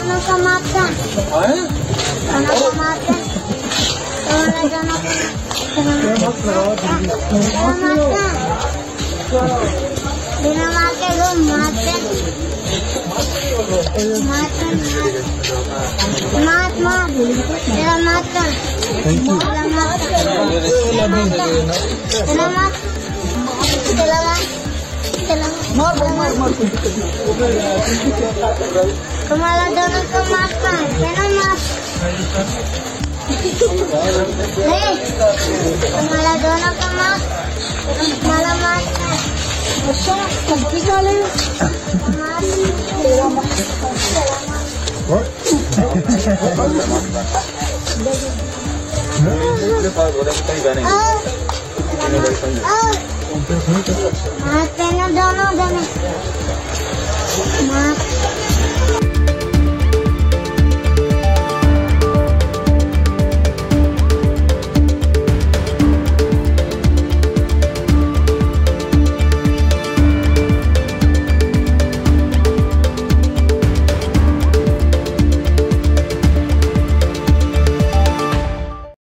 दोनों को मारते बिना मार के दो मारते तुम्हारा दोनों को मारता है तुम्हारा दोनों को मारा मारता है दोनों